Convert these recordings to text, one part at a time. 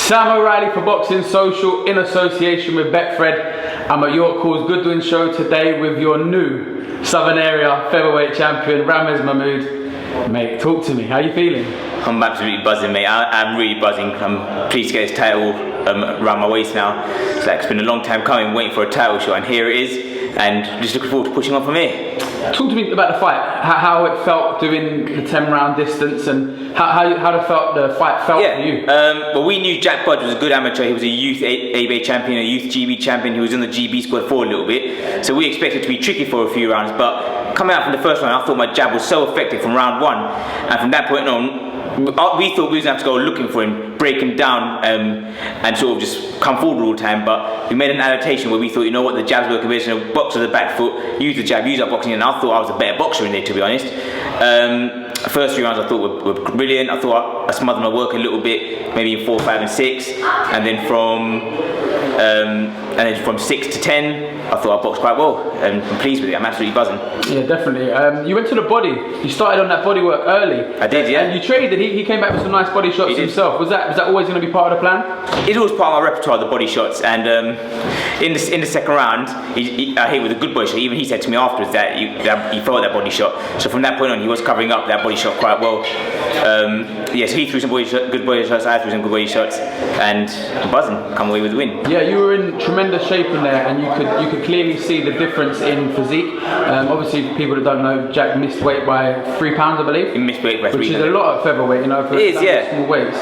Sam O'Reilly for Boxing Social in association with Betfred. I'm at York Hall's Goodwin show today with your new Southern Area featherweight champion, Ramez Mahmood. Mate, talk to me. How are you feeling? I'm absolutely buzzing, mate. I'm really buzzing. I'm pleased to get this title around my waist now. It's been a long time coming, waiting for a title shot, and here it is. And just looking forward to pushing on from here. Talk to me about the fight. How it felt doing the 10-round distance, and how the fight felt for you. Well, we knew Jack Budge was a good amateur. He was a youth ABA champion, a youth GB champion. He was in the GB squad for a little bit, so we expected it to be tricky for a few rounds. But coming out from the first round, I thought my jab was so effective from round one, and from that point on, we thought we was going to have to go looking for him, break him down, and sort of just come forward all the time. But we made an adaptation where we thought, you know what, the jab's working best, you know, box with the back foot, use the jab, use our boxing, and I thought I was a better boxer in there, to be honest. First 3 rounds I thought were brilliant. I thought I smothered my work a little bit, maybe in 4, 5, and 6, and then from 6 to 10, I thought I boxed quite well, and I'm pleased with it. I'm absolutely buzzing. Yeah, definitely. You went to the body. You started on that body work early. I did, yeah. And you traded. He came back with some nice body shots himself. Was that always going to be part of the plan? It's always part of my repertoire, the body shots. And in the second round, I hit with a good body shot. Even he said to me afterwards that he felt that body shot. So from that point on, he was covering up that body shot quite well. Yeah, so he threw some good body shots. I threw some good body shots, and I'm buzzing. Come away with the win. Yeah, you were in tremendous shape in there, and you could clearly see the difference in physique. Obviously, people that don't know, Jack missed weight by 3 pounds, I believe. He missed weight by 3 pounds. Which is a lot of featherweight, you know, for small weights.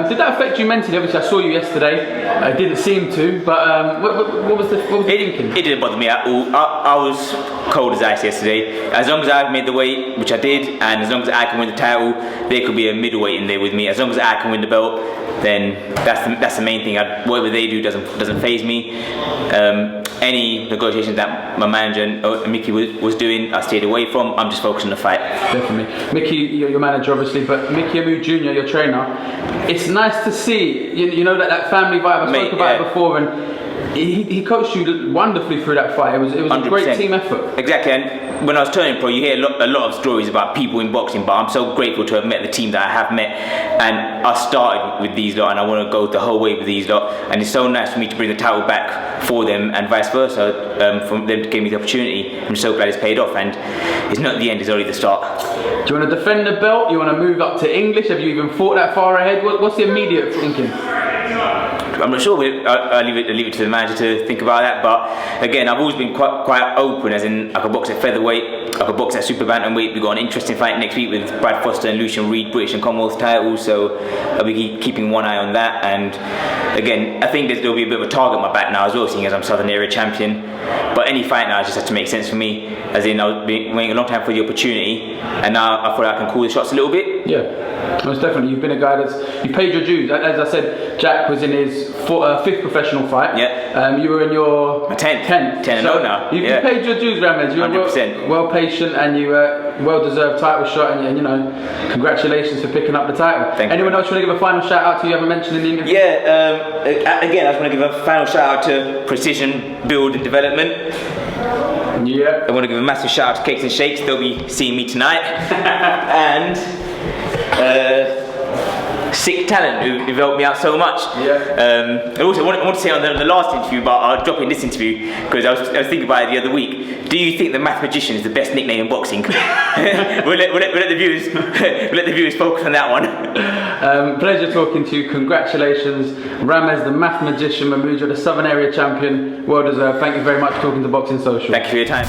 Did that affect you mentally? Obviously, I saw you yesterday. It didn't seem to, but what was the thinking? It didn't bother me at all. I was cold as ice yesterday. As long as I made the weight, which I did, and as long as I can win the title, there could be a middleweight in there with me. As long as I can win the belt, then that's the main thing. Whatever they do doesn't faze me. Any negotiations that my manager and Mickey was doing, I stayed away from. I'm just focused on the fight. Definitely. Mickey, your manager obviously, but Mickey Mahmood Jr., your trainer, it's nice to see, you know, that family vibe. I spoke about it before, and he coached you wonderfully through that fight. It was 100%. A great team effort. Exactly, and when I was turning pro, you hear a lot of stories about people in boxing, but I'm so grateful to have met the team that I have met, and I started with these lot, and I want to go the whole way with these lot, and it's so nice for me to bring the title back for them, and vice versa, for them to give me the opportunity. I'm so glad it's paid off, and it's not the end, it's only the start. Do you want to defend the belt? You want to move up to English? Have you even thought that far ahead? What's the immediate thinking? I'm not sure. I'll leave it to the manager to think about that. But again, I've always been quite open, as in I could box at featherweight, I could box at super bantamweight. We've got an interesting fight next week with Brad Foster and Lucian Reed, British and Commonwealth titles. So I'll be keeping one eye on that. And again, I think there'll be a bit of a target on my back now as well, seeing as I'm Southern Area champion. But any fight now just has to make sense for me. As in, I've been waiting a long time for the opportunity, and now I feel like I can call the shots a little bit. Yeah, most definitely. You've been a guy you paid your dues. As I said, Jack was in his 5th professional fight. Yeah. You were in your 10th. 10 and 0 now. You paid your dues, Ramez. You were 100%. well patient, and you well-deserved title shot, and you know, congratulations for picking up the title. Anyone else want to give a final shout out to you haven't mentioned in the interview? Yeah, again, I just want to give a final shout out to Precision Build and Development. Yeah. I want to give a massive shout out to Cakes and Shakes. They'll be seeing me tonight. And Sick Talent, who've helped me out so much. Yeah. And also, I want to say on the last interview, but I'll drop it in this interview, because I was thinking about it the other week. Do you think the Mathmagician is the best nickname in boxing? we'll let the viewers focus on that one. Pleasure talking to you. Congratulations, Ramez, the Mathmagician Mahmood. You're the Southern Area champion. Well deserved. Thank you very much for talking to Boxing Social. Thank you for your time.